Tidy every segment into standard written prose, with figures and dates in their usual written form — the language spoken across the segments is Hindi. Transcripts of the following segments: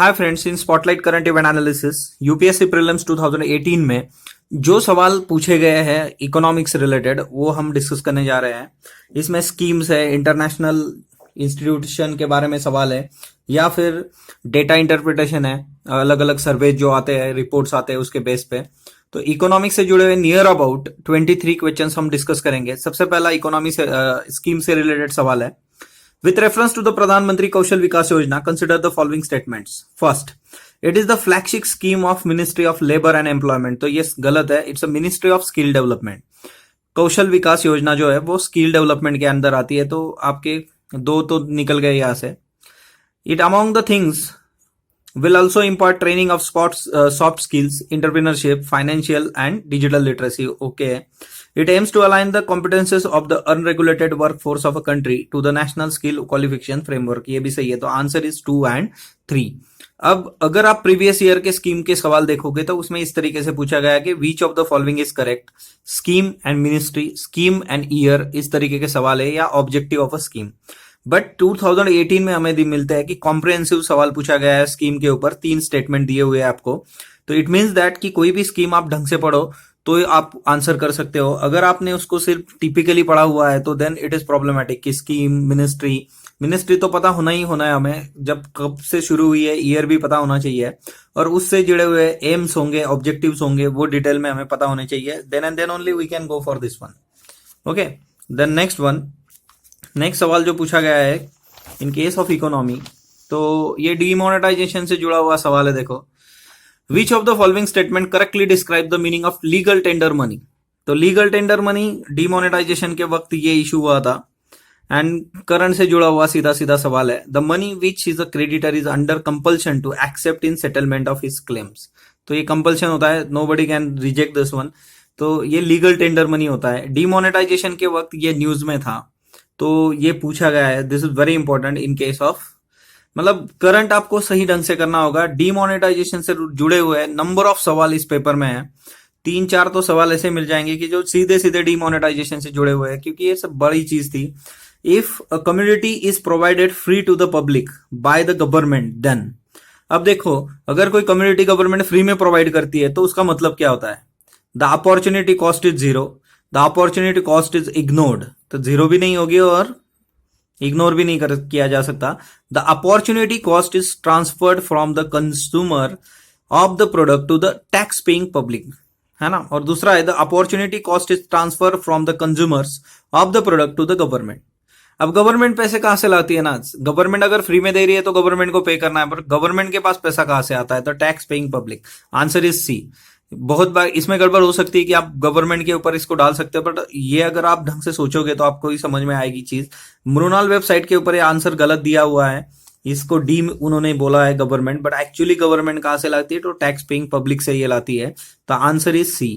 Hi friends, in spotlight current event analysis UPSC prelims 2018 में जो सवाल पूछे गए हैं इकोनॉमिक्स से रिलेटेड वो हम डिस्कस करने जा रहे हैं। इसमें स्कीम्स है, इंटरनेशनल इंस्टीट्यूशन के बारे में सवाल है या फिर डेटा इंटरप्रिटेशन है, अलग अलग सर्वे जो आते हैं, रिपोर्ट्स आते हैं उसके बेस पे। तो इकोनॉमिक्स से जुड़े हुए नियर अबाउट 23 क्वेश्चंस हम डिस्कस करेंगे। सबसे पहला इकोनॉमी से स्कीम से रिलेटेड सवाल है। With reference to the Pradhan Mantri Kaushal Vikas Yojana, consider the following statements. First, it is the flagship scheme of Ministry of Labor and Employment. तो ये गलत है, it's a Ministry of Skill Development. कौशल विकास योजना जो है वो स्किल डेवलपमेंट के अंदर आती है, तो आपके दो तो निकल गए यहाँ से। It among the things will also impart training of soft skills, entrepreneurship, financial and digital literacy. Okay. It aims to align the competences of the unregulated workforce of a country to the national skill qualification framework. ये भी सही है, तो आंसर इज 2 and 3। अब अगर आप प्रीवियस ईयर के स्कीम के सवाल देखोगे तो उसमें इस तरीके से पूछा गया कि विच of the following is correct, scheme and ministry, scheme and year, इस तरीके के सवाल है, या objective of a scheme. But 2018 में हमें मिलता है कि कॉम्प्रिहेंसिव सवाल पूछा गया है स्कीम के ऊपर, 3 स्टेटमेंट दिए हुए हैं आपको। तो इट मीन्स दैट कि कोई भी स्कीम आप ढंग से पढ़ो तो आप आंसर कर सकते हो। अगर आपने उसको सिर्फ टिपिकली पढ़ा हुआ है तो देन इट इज प्रॉब्लमेटिक कि स्कीम, मिनिस्ट्री तो पता होना ही होना है हमें, जब कब से शुरू हुई है, ईयर भी पता होना चाहिए, और उससे जुड़े हुए एम्स होंगे, ऑब्जेक्टिव्स होंगे, वो डिटेल में हमें पता होने चाहिए। Then and then only we can go for this one. Okay, then next सवाल जो पूछा गया है इन केस ऑफ इकोनॉमी, तो ये डीमोनेटाइजेशन से जुड़ा हुआ सवाल है। देखो, Which of the following statement correctly describe the meaning of legal tender money? तो लीगल टेंडर मनी डिमोनेटाइजेशन के वक्त ये इशू हुआ था एंड करंट से जुड़ा हुआ सीधा सीधा सवाल है। The money which is a creditor is under compulsion to accept in settlement of his claims. तो ये कंपल्शन होता है, nobody can reject this one. तो ये लीगल टेंडर मनी होता है। डिमोनेटाइजेशन के वक्त ये न्यूज में था, तो ये पूछा गया है। This is very important in case of, मतलब करंट आपको सही ढंग से करना होगा। डिमोनेटाइजेशन से जुड़े हुए नंबर ऑफ सवाल इस पेपर में है, 3-4 तो सवाल ऐसे मिल जाएंगे कि जो सीधे सीधे डिमोनेटाइजेशन से जुड़े हुए हैं, क्योंकि ये सब बड़ी चीज थी। If a community is provided free to the public by the government then, अब देखो, अगर कोई कम्युनिटी गवर्नमेंट फ्री में प्रोवाइड करती है तो उसका मतलब क्या होता है? The opportunity cost is 0, the opportunity cost is ignored, तो 0 भी नहीं होगी और इग्नोर भी नहीं किया जा सकता। The opportunity cost is transferred from the consumer of the product to the tax paying public, है ना। और दूसरा है the opportunity cost is transfer from the consumers of the product to the government. अब गवर्नमेंट पैसे कहां से लाती है ना? गवर्नमेंट अगर फ्री में दे रही है तो गवर्नमेंट को पे करना है, पर गवर्नमेंट के पास पैसा कहां से आता है? तो tax paying public. Answer is C. बहुत बार इसमें गड़बड़ हो सकती है कि आप गवर्नमेंट के ऊपर इसको डाल सकते हो, बट ये अगर आप ढंग से सोचोगे तो आपको ही समझ में आएगी चीज। मृणाल वेबसाइट के ऊपर ये आंसर गलत दिया हुआ है, इसको डी उन्होंने बोला है गवर्नमेंट, बट एक्चुअली गवर्नमेंट कहां से लाती है? तो टैक्स पेइंग पब्लिक से ये लाती है। तो answer is C.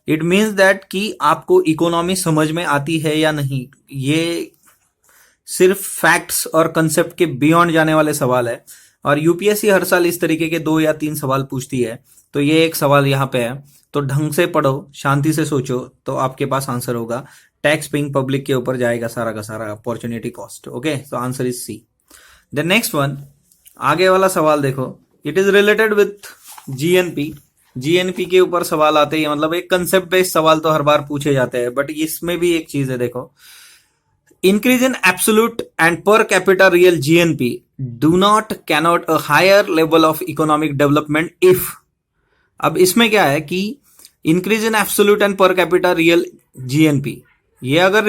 It means that कि आपको इकोनॉमी समझ में आती है या नहीं, ये सिर्फ फैक्ट्स और कंसेप्ट के बियॉन्ड जाने वाले सवाल है। और यूपीएससी हर साल इस तरीके के 2 या 3 सवाल पूछती है, तो ये एक सवाल यहाँ पे है। तो ढंग से पढ़ो, शांति से सोचो, तो आपके पास आंसर होगा। टैक्स पेइंग पब्लिक के ऊपर जाएगा सारा का सारा अपॉर्चुनिटी कॉस्ट। ओके, तो answer is C. The next one, आगे वाला सवाल देखो, it is related with GNP. GNP के ऊपर सवाल आते हैं, मतलब एक कंसेप्ट बेस्ड सवाल तो हर बार पूछे जाते हैं, बट इसमें भी एक चीज है, देखो, increase in absolute and per capita real GNP do not cannot a higher level of economic development if। अब इसमें क्या है कि increase in absolute and per capita real GNP, ये अगर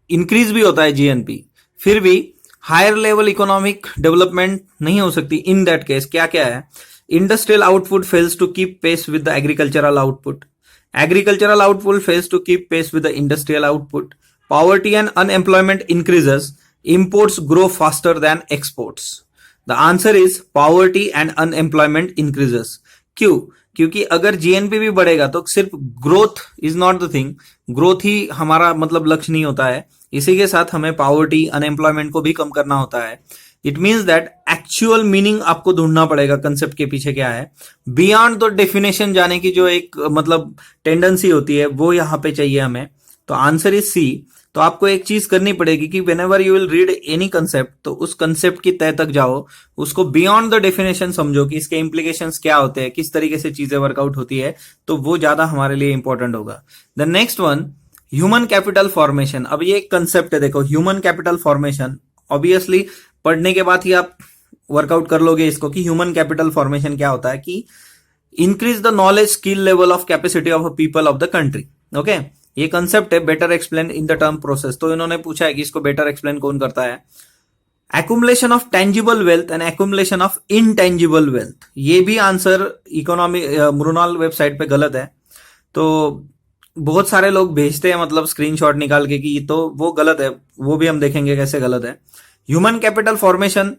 इंक्रीज भी होता है GNP, फिर भी हायर लेवल इकोनॉमिक डेवलपमेंट नहीं हो सकती। इन दैट केस क्या क्या है? Industrial output fails to keep pace with the agricultural output, agricultural output fails to keep pace with the industrial output, poverty and unemployment increases, imports grow faster than exports। The answer is poverty and unemployment increases। क्यों? क्योंकि अगर जीएनपी भी बढ़ेगा तो सिर्फ growth is not the thing, growth ही हमारा मतलब लक्ष्य नहीं होता है। इसी के साथ हमें पावर्टी, अनएम्प्लॉयमेंट को भी कम करना होता है। It means that actual meaning आपको ढूंढना पड़ेगा, कंसेप्ट के पीछे क्या है। बियॉन्ड द डेफिनेशन जाने की जो एक मतलब टेंडेंसी होती है वो यहाँ पे चाहिए हमें। तो आंसर इज सी। तो आपको एक चीज करनी पड़ेगी कि when ever you will read any concept, तो उस कंसेप्ट की तह तक जाओ, उसको बियॉन्ड द डेफिनेशन समझो कि इसके इम्प्लीकेशंस क्या होते हैं, किस तरीके से चीजें वर्कआउट होती है, तो वो ज्यादा हमारे लिए इंपॉर्टेंट होगा। The next one, human capital formation. अब ये एक कंसेप्ट है, देखो ह्यूमन कैपिटल फॉर्मेशन, ऑब्वियसली पढ़ने के बाद ही आप वर्कआउट कर लोगे इसको कि ह्यूमन कैपिटल फॉर्मेशन क्या होता है, कि increase the knowledge skill level of capacity of people of the country. Okay, ये कंसेप्ट है better explain in the term process. तो इन्होंने पूछा है कि इसको बेटर एक्सप्लेन कौन करता है। Accumulation of tangible wealth and accumulation of intangible wealth, ये भी आंसर इकोनॉमी मृणाल वेबसाइट पे गलत है। तो बहुत सारे लोग भेजते हैं मतलब स्क्रीनशॉट निकाल के कि तो वो गलत है, वो भी हम देखेंगे कैसे गलत है। ह्यूमन कैपिटल फॉर्मेशन,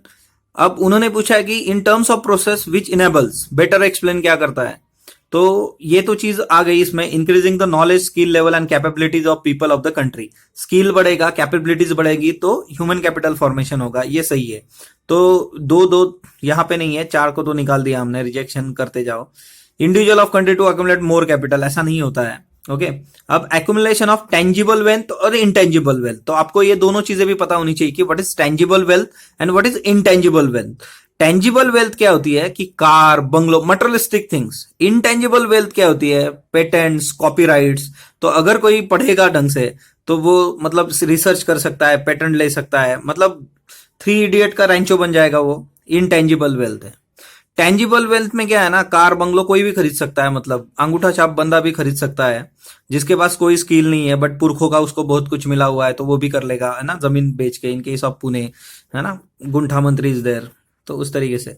अब उन्होंने पूछा है कि in terms of process which enables, better explain क्या करता है। तो ये तो चीज आ गई इसमें, increasing the knowledge skill level and capabilities of people of the country. Skill बढ़ेगा, कैपेबिलिटीज बढ़ेगी, तो ह्यूमन कैपिटल फॉर्मेशन होगा, ये सही है। तो दो दो यहाँ पे नहीं है, चार को तो निकाल दिया हमने, रिजेक्शन करते जाओ। Individual of country to accumulate more capital, ऐसा नहीं होता है। ओके, अब एक्युमुलेशन ऑफ टेंजिबल वेल्थ और इनटेंजिबल वेल्थ, तो आपको ये दोनों चीजें भी पता होनी चाहिए कि what is tangible wealth and what is intangible wealth. Tangible wealth क्या होती है कि car, bungalow, materialistic things. Intangible wealth क्या होती है, पेटेंट्स, कॉपीराइट्स। तो अगर कोई पढ़ेगा ढंग से तो वो मतलब रिसर्च कर सकता है, पेटेंट ले सकता है, मतलब 3 इडियट का रैंचो बन जाएगा, वो इनटेंजिबल वेल्थ है। टेंजिबल वेल्थ में क्या है ना, कार बंगलो कोई भी खरीद सकता है, मतलब अंगूठा छाप बंदा भी खरीद सकता है, जिसके पास कोई स्किल नहीं है बट पुरखों का उसको बहुत कुछ मिला हुआ है तो वो भी कर लेगा, है ना, जमीन बेच के, इन केस ऑफ पुणे, है ना, गुंठा मंत्री इज देयर। तो उस तरीके से,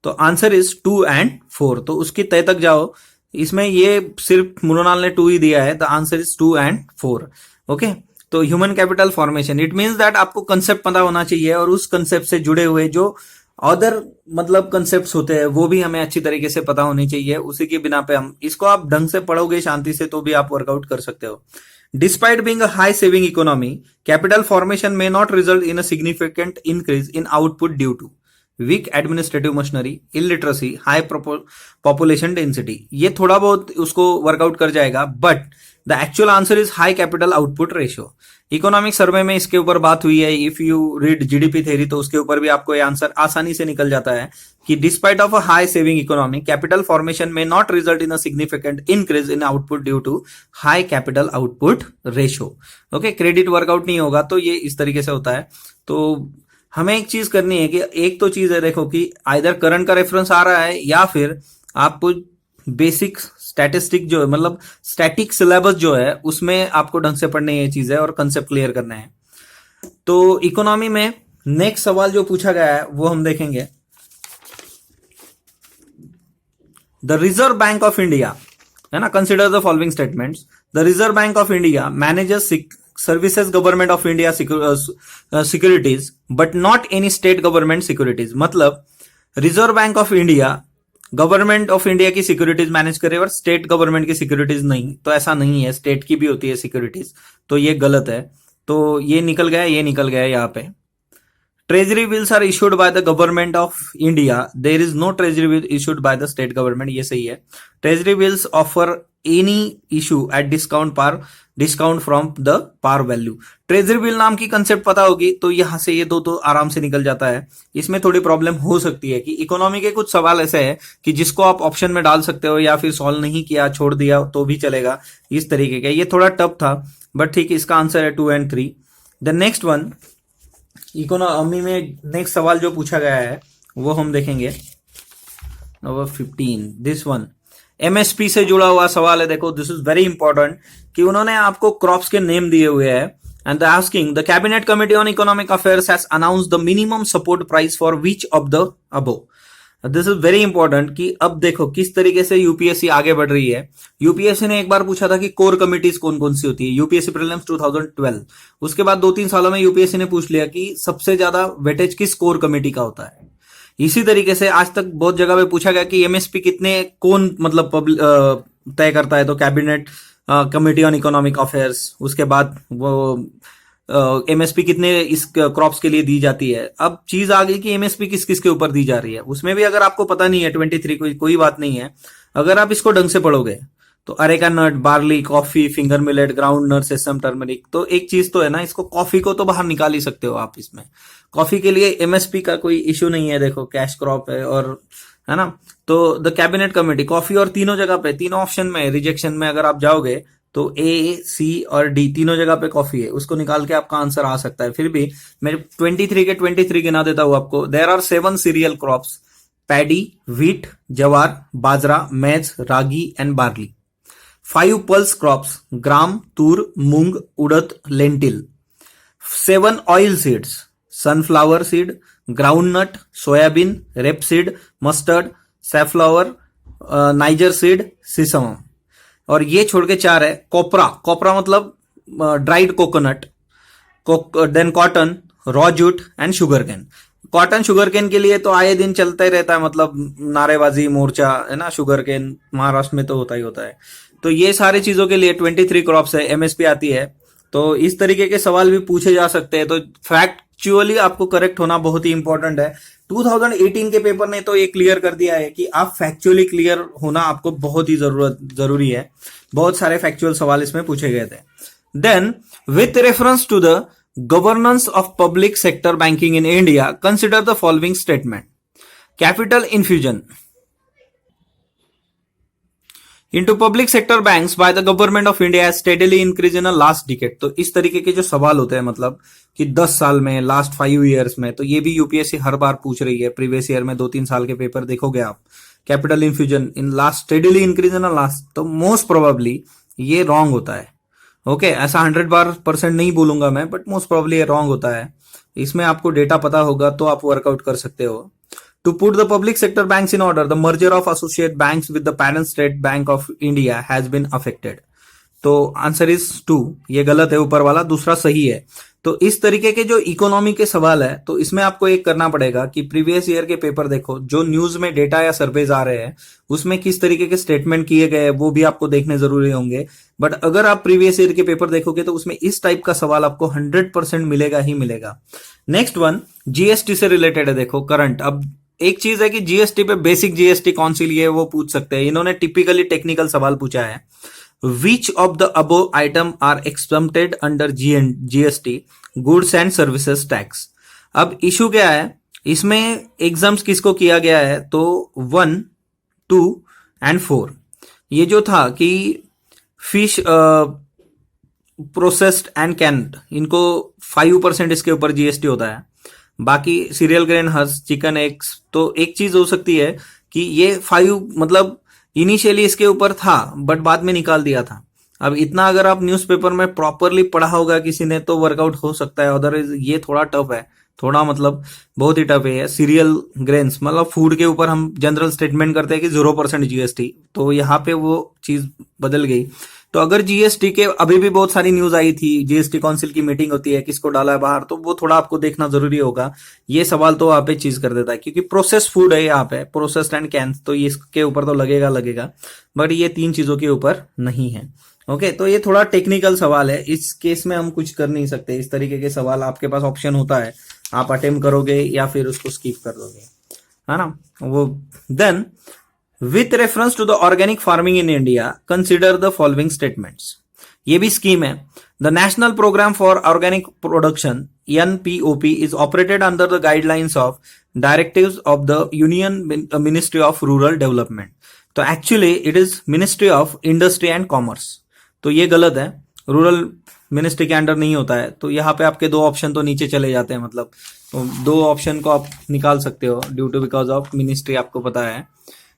तो आंसर इज 2 and 4। तो उसकी तय तक जाओ, इसमें ये सिर्फ मृणाल ने 2 ही दिया है, the answer is 2 and 4। Okay, तो human capital formation, it means that आपको कंसेप्ट पता होना चाहिए और उस कंसेप्ट से जुड़े हुए जो अदर मतलब कंसेप्ट्स होते हैं वो भी हमें अच्छी तरीके से पता होनी चाहिए। उसी के बिना पे हम इसको, आप ढंग से पढ़ोगे शांति से तो भी आप वर्कआउट कर सकते हो। Despite being a high saving economy, capital formation may not result in a significant increase in output due to weak administrative machinery, illiteracy, high population density. ये थोड़ा बहुत उसको वर्कआउट कर जाएगा, but the actual answer is high capital output ratio. Economic survey में इसके ऊपर बात हुई है, if you read GDP theory तो उसके ऊपर भी आपको ये आंसर आसानी से निकल जाता है कि despite of a high saving economy, capital formation में not result in a significant increase in output due to high capital output ratio. Okay, credit workout नहीं होगा, तो ये इस तरीके से होता है। तो हमें एक चीज करनी है कि एक तो चीज है, देखो कि आइदर करंट का रेफरेंस आ रहा है या फिर आपको बेसिक स्टैटिस्टिक जो है, मतलब स्टैटिक सिलेबस जो है उसमें आपको ढंग से पढ़ने ये चीज है और कंसेप्ट क्लियर करना है। तो इकोनॉमी में नेक्स्ट सवाल जो पूछा गया है वो हम देखेंगे। The reserve bank of India, है ना, consider the following statements. The reserve bank of India manages services government of India securities but not any state government securities. मतलब reserve bank of India government of India की सिक्योरिटीज मैनेज करे और स्टेट गवर्नमेंट की सिक्योरिटीज नहीं, तो ऐसा नहीं है, स्टेट की भी होती है सिक्योरिटीज, तो ये गलत है। तो ये निकल गया, ये निकल गया यहाँ पे। Treasury bills are issued by the government of India, there is no treasury bill issued by the state government, ये सही है। Treasury bills offer any issue at discount from the par value. Treasury bill नाम की कंसेप्ट पता होगी तो यहां से ये दो तो आराम से निकल जाता है। इसमें थोड़ी प्रॉब्लम हो सकती है कि इकोनॉमी के कुछ सवाल ऐसे हैं कि जिसको आप ऑप्शन में डाल सकते हो या फिर सॉल्व नहीं किया, छोड़ दिया तो भी चलेगा, इस तरीके का। ये थोड़ा टफ था बट ठीक है, इसका आंसर है 2 and 3। The next one, economy में नेक्स्ट सवाल जो पूछा गया है वो हम देखेंगे। नंबर 15, दिस वन एमएसपी से जुड़ा हुआ सवाल है। देखो, दिस इज वेरी इंपॉर्टेंट कि उन्होंने आपको क्रॉप्स के नेम दिए हुए हैं and they asking the cabinet committee on economic affairs has announced the minimum support price for which of the above. This is very important कि अब देखो किस तरीके से यूपीएससी आगे बढ़ रही है। यूपीएससी ने एक बार पूछा था कि कोर कमिटीज कौन कौन सी होती है, यूपीएससी प्रीलिम्स 2012। उसके बाद 2-3 सालों में यूपीएससी ने पूछ लिया कि सबसे ज्यादा वेटेज किस कोर कमेटी का होता है। इसी तरीके से आज तक बहुत जगह पे पूछा गया कि एमएसपी कितने कौन मतलब तय करता है, तो cabinet committee on economic affairs. उसके बाद वो एमएसपी कितने इस क्रॉप्स के लिए दी जाती है। अब चीज आ गई कि एमएसपी किस किस के ऊपर दी जा रही है। उसमें भी अगर आपको पता नहीं है 23 कोई बात नहीं है, अगर आप इसको ढंग से पढ़ोगे तो areca nut, barley, coffee, finger millet, groundnut, sesame, turmeric. तो एक चीज तो है ना, इसको कॉफी को तो बाहर निकाल ही सकते हो आप इसमें। कॉफी के लिए एमएसपी का कोई इश्यू नहीं है, देखो कैश क्रॉप है और है ना। तो द कैबिनेट कमेटी कॉफी और तीनों जगह पे, तीनों ऑप्शन में रिजेक्शन में अगर आप जाओगे तो ए, सी और डी तीनों जगह पे कॉफी है, उसको निकाल के आपका आंसर आ सकता है। फिर भी मैं 23 के 23 गिना देता हूं आपको। There are 7 cereal crops: paddy, wheat, jowar, bajra, maize, ragi and barley. 5 pulse crops: gram, tur, mung, urad, lentil. 7 oil seeds: sunflower seed, groundnut, soybean, rapeseed, mustard, safflower, niger seed, sesame। और ये छोड़ के 4 है कोपरा। कोपरा मतलब dried coconut, then cotton, raw jute and sugar cane. Cotton sugar cane के लिए तो आए दिन चलता ही रहता है, मतलब नारेबाजी मोर्चा है ना, शुगर केन महाराष्ट्र में तो होता ही होता है। तो ये सारी चीजों के लिए 23 क्रॉप्स है, एमएसपी आती है। तो इस तरीके के सवाल भी पूछे जा सकते हैं। तो फैक्चुअली आपको करेक्ट होना बहुत ही इंपॉर्टेंट है। 2018 के पेपर ने तो ये क्लियर कर दिया है कि आप फैक्चुअली क्लियर होना आपको बहुत ही जरूरी है। बहुत सारे फैक्चुअल सवाल इसमें पूछे गए थे। Then with reference to the governance of public sector banking in India, consider the following statement. Capital infusion into public sector banks by the government of India has steadily increased in the last decade। तो इस तरीके के जो सवाल होते हैं, मतलब कि 10 साल में, लास्ट 5 ईयर्स में, तो ये भी यूपीएससी हर बार पूछ रही है। प्रीवियस ईयर में 2-3 साल के पेपर देखोगे आप, capital infusion in last steadily increase in last, तो मोस्ट प्रोबेबली ये रॉन्ग होता है। ओके, ऐसा 100% नहीं बोलूंगा मैं, बट मोस्ट प्रोबेबली ये रॉन्ग होता है। इसमें आपको डेटा पता होगा तो आप वर्कआउट कर सकते हो। To put the public sector banks in order, the merger of associate banks with the parent state bank of India has been affected। तो आंसर इज 2, ये गलत है ऊपर वाला, दूसरा सही है। तो इस तरीके के जो इकोनॉमी के सवाल है, तो इसमें आपको एक करना पड़ेगा कि प्रीवियस ईयर के पेपर देखो, जो न्यूज में डेटा या सर्वेज आ रहे हैं उसमें किस तरीके के स्टेटमेंट किए गए हैं वो भी आपको देखने जरूरी होंगे। बट अगर आप प्रीवियस ईयर के पेपर देखोगे तो उसमें इस टाइप का सवाल आपको 100% मिलेगा ही मिलेगा। नेक्स्ट वन जीएसटी से रिलेटेड है, देखो करंट। अब एक चीज है कि जीएसटी पे बेसिक जीएसटी कौन सी लिए वो पूछ सकते हैं। इन्होंने टिपिकली टेक्निकल सवाल पूछा है। Which of the above item are exempted under GST goods and services tax. अब इशू क्या है, इसमें एग्जाम्स किसको किया गया है, तो 1, 2 एंड 4। ये जो था कि फिश प्रोसेस्ड एंड कैन्ड, इनको 5% इसके ऊपर जीएसटी होता है। बाकी cereal grain, herbs, chicken, eggs, तो एक चीज हो सकती है कि ये 5 मतलब इनिशियली इसके ऊपर था बट बाद में निकाल दिया था। अब इतना अगर आप न्यूज़पेपर में प्रॉपरली पढ़ा होगा किसी ने तो वर्कआउट हो सकता है, अदरवाइज ये थोड़ा टफ है, थोड़ा मतलब बहुत ही टफ है। सीरियल ग्रेन्स मतलब फूड के ऊपर हम जनरल स्टेटमेंट करते हैं कि 0% जीएसटी, तो यहाँ पे वो चीज बदल गई। तो अगर जीएसटी के अभी भी बहुत सारी न्यूज आई थी, जीएसटी काउंसिल की मीटिंग होती है, किसको डाला है बाहर, तो वो थोड़ा आपको देखना जरूरी होगा। ये सवाल तो वहां पे चीज कर देता है क्योंकि प्रोसेस फूड है यहाँ पे, प्रोसेस्ड एंड कैंस, तो इसके ऊपर तो लगेगा, बट ये 3 चीजों के ऊपर नहीं है। ओके, तो ये थोड़ा टेक्निकल सवाल है, इस केस में हम कुछ कर नहीं सकते। इस तरीके के सवाल आपके पास ऑप्शन होता है, आप अटेम्प्ट करोगे या फिर उसको स्किप कर दोगे, है ना वो। Then with reference to the organic farming in India, consider the following statements. ये भी स्कीम है। The national programme for organic production NPOP is operated under the guidelines of directives of the union ministry of rural development. तो actually it is ministry of industry and commerce, तो ये गलत है, रूरल मिनिस्ट्री के अंडर नहीं होता है। तो यहाँ पे आपके 2 ऑप्शन तो नीचे चले जाते हैं, मतलब तो 2 ऑप्शन को आप निकाल सकते हो due to because of ministry, आपको पता है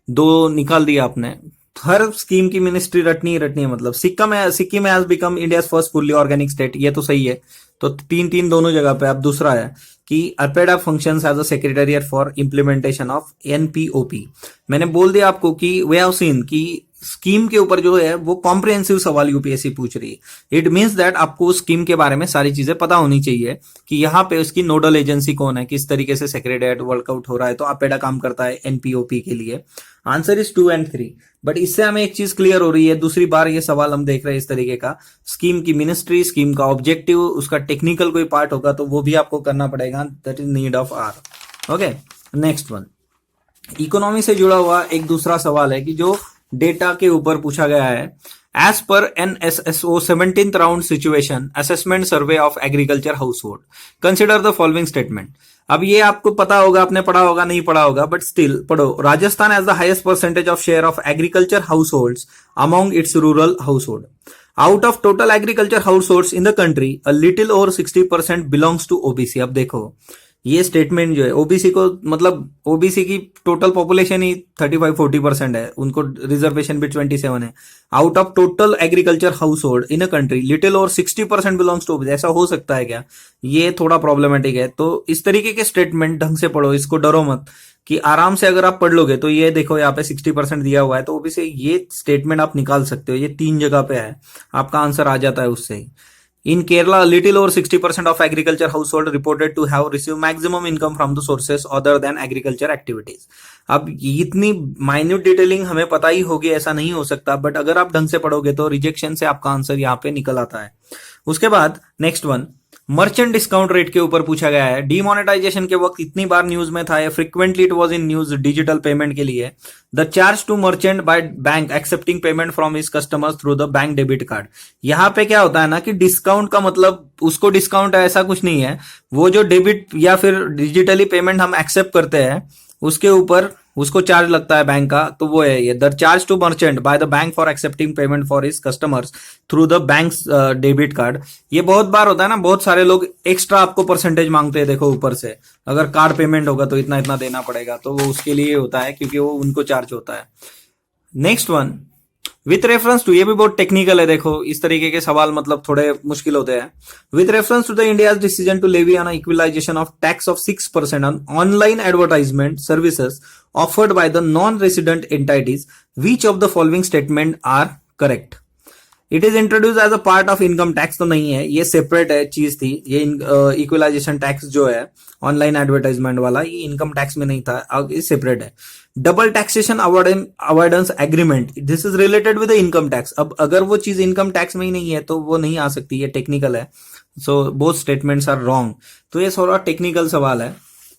2 निकाल दिया आपने। हर स्कीम की मिनिस्ट्री रटनी ही रटनी है, मतलब Sikkim has become India first fully organic state, ये तो सही है। तो 3 दोनों जगह पे। अब दूसरा है कि APEDA functions as a secretariat for implementation of NPOP। मैंने बोल दिया आपको कि वे हैव सीन कि स्कीम के ऊपर जो है वो कॉम्प्रिहेंसिव सवाल यूपीएससी पूछ रही है। इट मींस दैट आपको स्कीम के बारे में सारी चीजें पता होनी चाहिए कि यहाँ पे उसकी नोडल एजेंसी कौन है, किस तरीके से सेक्रेटेरिएट वर्कआउट हो रहा है। तो अपेडा काम करता है NPOP के लिए। Answer is 2 and 3। बट इससे हमें एक चीज क्लियर हो रही है, दूसरी बार ये सवाल हम देख रहे हैं इस तरीके का। स्कीम की मिनिस्ट्री, स्कीम का ऑब्जेक्टिव, उसका टेक्निकल कोई पार्ट होगा तो वो भी आपको करना पड़ेगा। That is need of hour. Okay, next one economy से जुड़ा हुआ एक दूसरा सवाल है कि जो डेटा के ऊपर पूछा गया है। एज पर NSSO 17th round situation assessment survey of agriculture household, consider the following statement. अब ये आपको पता होगा, आपने पढ़ा होगा, नहीं पढ़ा होगा, बट स्टिल पढ़ो। Rajasthan has the highest percentage of share of agriculture household among its rural household. Out of total agriculture household in the country a little over 60% belongs to OBC. अब देखो ये स्टेटमेंट जो है, ओबीसी को मतलब ओबीसी की टोटल पॉपुलेशन ही 35-40% है, उनको रिजर्वेशन भी 27 है। Out of total agriculture household in a country little और 60% बिलोंग्स टू ओबीसी। ऐसा हो सकता है क्या? ये थोड़ा प्रॉब्लमेटिक है। तो इस तरीके के स्टेटमेंट ढंग से पढ़ो, इसको डरो मत कि आराम से अगर आप पढ़ लोगे तो ये देखो यहाँ पे 60% दिया हुआ है, तो ओबीसी ये स्टेटमेंट आप निकाल सकते हो। ये 3 जगह पे है, आपका आंसर आ जाता है उससे ही। In Kerala, a little over 60% of agriculture household reported to have received maximum income from the sources other than agriculture activities. अब इतनी माइन्यूट डिटेलिंग हमें पता ही होगी ऐसा नहीं हो सकता, बट अगर आप ढंग से पढ़ोगे तो रिजेक्शन से आपका आंसर यहाँ पे निकल आता है। उसके बाद next one, merchant discount rate के ऊपर पूछा गया है। डीमोनेटाइजेशन के वक्त इतनी बार न्यूज में था, frequently it was in news digital payment के लिए। The charge to merchant by bank accepting payment from his customers through the bank debit card. यहाँ पे क्या होता है ना कि डिस्काउंट का मतलब उसको डिस्काउंट है ऐसा कुछ नहीं है। वो जो डेबिट या फिर डिजिटली पेमेंट हम एक्सेप्ट करते हैं उसके ऊपर उसको चार्ज लगता है बैंक का, तो वो है ये the charge to merchant by the bank for accepting payment for his customers through the bank debit card. ये बहुत बार होता है ना, बहुत सारे लोग एक्स्ट्रा आपको परसेंटेज मांगते हैं। देखो ऊपर से अगर कार्ड पेमेंट होगा तो इतना इतना देना पड़ेगा, तो वो उसके लिए होता है क्योंकि वो उनको चार्ज होता है। Next one, with reference to, ये भी बहुत टेक्निकल है। देखो इस तरीके के सवाल मतलब थोड़े मुश्किल होते हैं। With reference to the India's decision to levy on equalisation of tax of 6% on online advertisement services offered by the non resident entities, which of the following statement are correct? It is introduce as a part of income tax, तो नहीं है, ये सेपरेट है चीज थी। ये इक्विलाइजेशन टैक्स जो है ऑनलाइन एडवर्टाइजमेंट वाला, ये इनकम टैक्स में नहीं था, ये सेपरेट है। Double taxation avoidance agreement, this is related with income tax. अब अगर वो चीज इनकम टैक्स में ही नहीं है तो वो नहीं आ सकती, ये टेक्निकल है। So both statements are wrong, तो ये थोड़ा टेक्निकल सवाल है।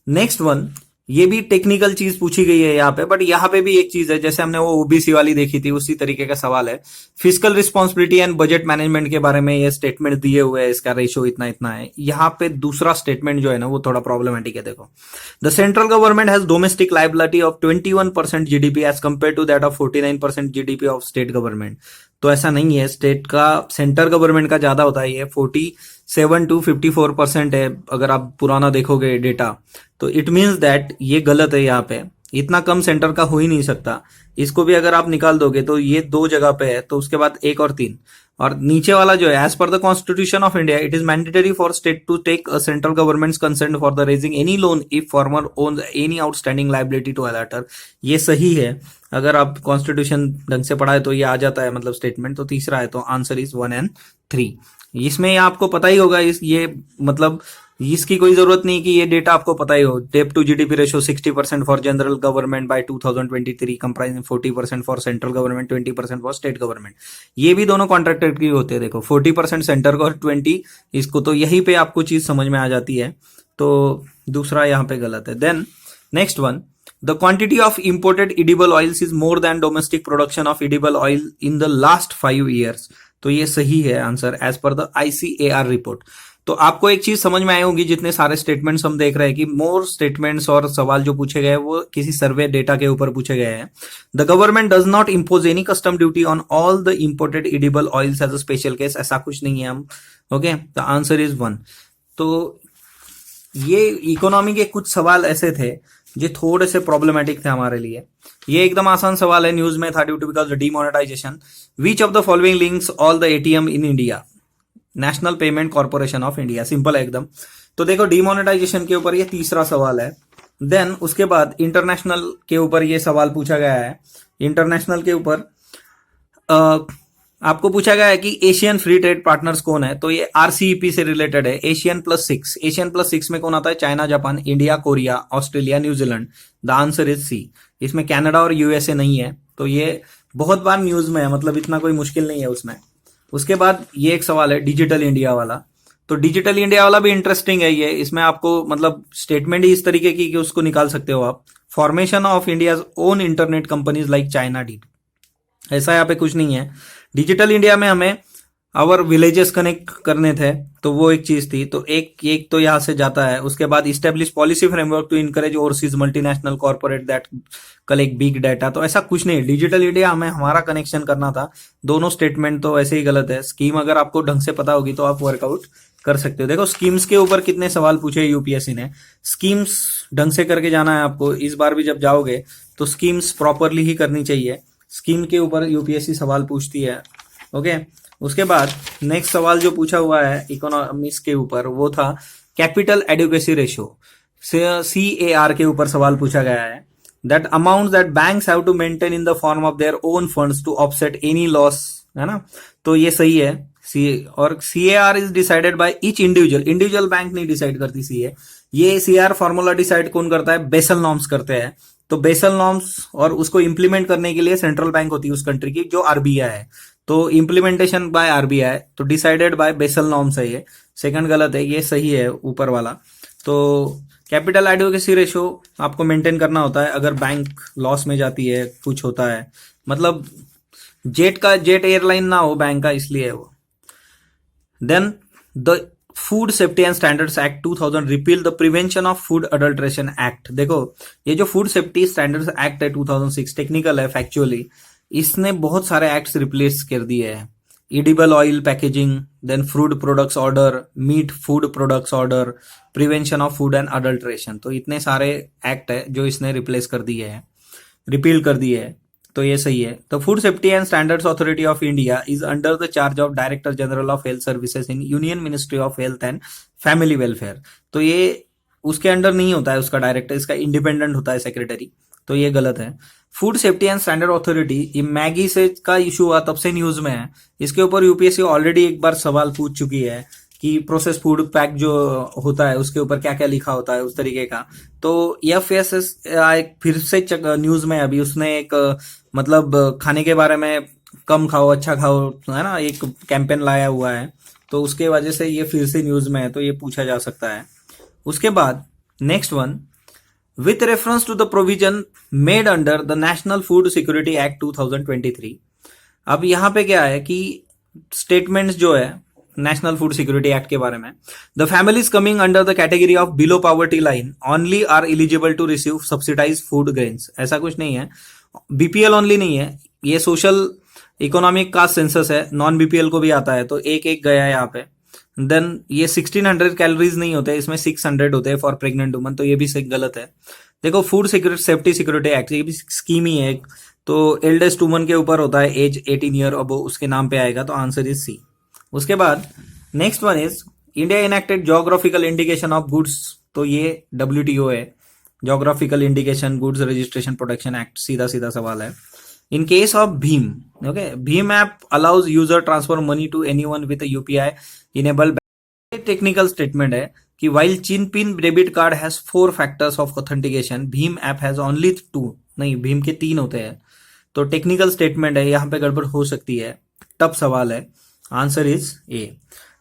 नेक्स्ट वन, ये भी टेक्निकल चीज पूछी गई है यहाँ पे, बट यहाँ पे भी एक चीज है, जैसे हमने वो ओबीसी वाली देखी थी उसी तरीके का सवाल है। Physical responsibility and budget management के बारे में ये स्टेटमेंट दिए हुए हैं, इसका रेशियो इतना इतना है। यहाँ पे दूसरा स्टेटमेंट जो है ना वो थोड़ा प्रॉब्लमेटिक है। देखो, the central government has domestic liability of 21% GDP as compare to that of 49% GDP of state government. तो ऐसा नहीं है, स्टेट का सेंटर गवर्नमेंट का ज्यादा होता है, ये 47 to 54% है अगर आप पुराना देखोगे डेटा। तो इट मीन्स दैट ये गलत है, यहाँ पे इतना कम सेंटर का हो ही नहीं सकता। इसको भी अगर आप निकाल दोगे तो ये 2 जगह पे है, तो उसके बाद 1 और 3। और नीचे वाला जो है, as per the constitution of India it is mandatory for state to take central government concern for the raising any loan if farmer owns any outstanding liability to अलाटर। ये सही है, अगर आप कॉन्स्टिट्यूशन ढंग से पढ़ा है तो ये आ जाता है मतलब स्टेटमेंट। तो तीसरा है, तो आंसर इज 1 and 3। इसमें आपको पता ही होगा, ये मतलब इसकी कोई जरूरत नहीं कि ये डेटा आपको पता ही हो। Debt to GDP ratio 60% for general government by 2023 comprising 40% for central government, 20% for state government. ये भी दोनों कॉन्ट्रैक्टेड की होते हैं। देखो 40% सेंटर को और 20 इसको, तो यहीं पे आपको चीज समझ में आ जाती है। तो दूसरा यहाँ पे गलत है। Then next one, the quantity of imported edible oils is more than domestic production of edible oil in the last 5 years। तो ये सही है answer as per the ICAR report. तो आपको एक चीज समझ में आई होगी, जितने सारे स्टेटमेंट्स हम देख रहे हैं कि मोर स्टेटमेंट्स और सवाल जो पूछे गए वो किसी सर्वे डेटा के ऊपर पूछे गए हैं। The government does not impose any custom duty on all the imported edible oils as a special case, ऐसा कुछ नहीं है हम। Okay, the answer is 1। तो ये इकोनॉमी के कुछ सवाल ऐसे थे जो थोड़े से प्रॉब्लमेटिक थे हमारे लिए। ये एकदम आसान सवाल है, न्यूज में था due to because demonetisation. Which of the following links all the ATM in India? National Payment Corporation of India. Simple है एकदम। तो देखो डीमोनेटाइजेशन के ऊपर ये तीसरा सवाल है। देन उसके बाद इंटरनेशनल के ऊपर ये सवाल पूछा गया है। इंटरनेशनल के ऊपर आपको पूछा गया है कि एशियन फ्री ट्रेड पार्टनर्स कौन है? तो ये RCEP से रिलेटेड है। एशियन+6, एशियन+6 में कौन आता है? China, Japan, India, Korea, Australia, New Zealand. The answer is C। इसमें कनाडा और USA नहीं है। तो ये बहुत बार न्यूज में है, मतलब इतना कोई मुश्किल नहीं है उसमें। उसके बाद ये एक सवाल है डिजिटल इंडिया वाला। तो डिजिटल इंडिया वाला भी इंटरेस्टिंग है ये। इसमें आपको मतलब स्टेटमेंट ही इस तरीके की कि उसको निकाल सकते हो आप। Formation of India's own internet companies like China did. ऐसा यहाँ पे कुछ नहीं है। डिजिटल इंडिया में हमें और विलेजेस कनेक्ट करने थे, तो वो एक चीज थी। तो एक एक तो यहाँ से जाता है। उसके बाद establish policy framework to encourage overseas multinational corporate that collect big data. तो ऐसा कुछ नहीं, डिजिटल इंडिया हमें हमारा कनेक्शन करना था। दोनों स्टेटमेंट तो ऐसे ही गलत है। स्कीम अगर आपको ढंग से पता होगी तो आप वर्कआउट कर सकते हो। देखो स्कीम्स के ऊपर कितने सवाल पूछे यूपीएससी ने। स्कीम्स ढंग से करके जाना है आपको। इस बार भी जब जाओगे तो स्कीम्स प्रॉपरली ही करनी चाहिए। स्कीम के ऊपर यूपीएससी सवाल पूछती है। ओके, उसके बाद नेक्स्ट सवाल जो पूछा हुआ है इकोनॉमिक्स के ऊपर वो था कैपिटल एडुकेसी रेशियो। CAR के ऊपर सवाल पूछा गया है। That amount that banks have to maintain in the form of their own funds to offset any loss, है ना। तो ये सही है। और CAR is decided by each individual bank नहीं डिसाइड करती CA। ये CAR फॉर्मूला डिसाइड कौन करता है? बेसल नॉर्म्स करते हैं। तो बेसल नॉर्म्स और उसको इंप्लीमेंट करने के लिए सेंट्रल बैंक होती है उस कंट्री की, जो RBI है। तो इंप्लीमेंटेशन बाय RBI, तो डिसाइडेड बाय बेसल नॉर्म्स है ये। सेकंड गलत है, ये सही है ऊपर वाला। तो कैपिटल एडुकेसी रेशियो आपको मेंटेन करना होता है अगर बैंक लॉस में जाती है, कुछ होता है, मतलब जेट एयरलाइन ना हो बैंक का, इसलिए वो। Then the food safety and standards act 2000 repeal the prevention of food adulteration act. देखो ये जो फूड सेफ्टी स्टैंडर्ड्स एक्ट है 2006, टेक्निकल है फैक्चुअली, इसने बहुत सारे एक्ट्स रिप्लेस कर दिए हैं। Edible oil packaging, then food products order, meat food products order, prevention of food and adulteration. तो इतने सारे एक्ट है जो इसने रिप्लेस कर दिए हैं, रिपील कर दिए हैं। तो ये सही है। तो food safety and standards authority of India is under the charge of director general of health services in union ministry of health and family welfare. तो ये उसके अंडर नहीं होता है उसका डायरेक्टर, इसका इंडिपेंडेंट होता है सेक्रेटरी। तो ये गलत है। Food safety and standard authority, ये मैगी से का इशू हुआ तब से न्यूज में है। इसके ऊपर यूपीएससी ऑलरेडी एक बार सवाल पूछ चुकी है कि प्रोसेस फूड पैक जो होता है उसके ऊपर क्या क्या लिखा होता है, उस तरीके का। तो FSS फिर से न्यूज में अभी उसने एक मतलब खाने के बारे में कम खाओ अच्छा खाओ, है ना, एक कैंपेन लाया हुआ है। तो उसके वजह से ये फिर से न्यूज में है, तो ये पूछा जा सकता है। उसके बाद next one, with reference to the provision made under the national food security act 2023। अब यहाँ पे क्या है कि स्टेटमेंट्स जो है नेशनल फूड सिक्योरिटी एक्ट के बारे में, the families coming under the category of below poverty line only are eligible to receive subsidize food grains. ऐसा कुछ नहीं है। BPL ओनली नहीं है, ये सोशल इकोनॉमिक कास्ट सेंसस है, नॉन BPL को भी आता है। तो एक एक गया है यहाँ पे। देन ये 1600 कैलोरीज नहीं होते, इसमें 600 होते हैं फॉर प्रेग्नेंट वुमन। तो ये भी गलत है। देखो फूड सेफ्टी सिक्योरिटी एक्ट ये भी स्कीम ही है एक। तो एल्डेस्ट वुमन के ऊपर होता है, एज 18 ईयर अब उसके नाम पे आएगा। तो आंसर इज C। उसके बाद next one is India enacted geographical indication of goods. तो ये WTO है, geographical indication goods registration protection act. सीधा सीधा सवाल है। In case of Bhim, okay, Bhim app allows user transfer money to anyone with UPI enable. Technical statement है कि while chip PIN debit card has 4 factors of authentication, Bhim app has only 2। नहीं, भीम के 3 होते हैं। तो टेक्निकल स्टेटमेंट है, यहाँ पे गड़बड़ हो सकती है। टफ सवाल है। Answer is A।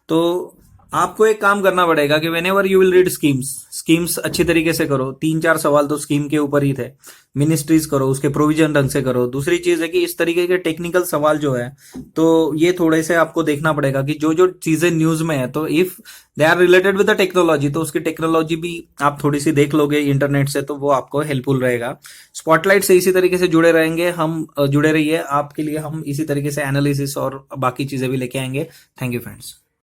तो आपको एक काम करना पड़ेगा कि whenever you will read schemes अच्छी तरीके से करो। 3-4 सवाल तो स्कीम के ऊपर ही थे। मिनिस्ट्रीज करो, उसके प्रोविजन ढंग से करो। दूसरी चीज है कि इस तरीके के टेक्निकल सवाल जो है तो ये थोड़े से आपको देखना पड़ेगा कि जो जो चीजें न्यूज में है, तो if they are related with the technology, तो उसकी टेक्नोलॉजी भी आप थोड़ी सी देख लोगे इंटरनेट से, तो वो आपको हेल्पफुल रहेगा। स्पॉटलाइट से इसी तरीके से जुड़े रहेंगे हम, जुड़े रहिए। आपके लिए हम इसी तरीके से एनालिसिस और बाकी चीजें भी लेके आएंगे। Thank you friends.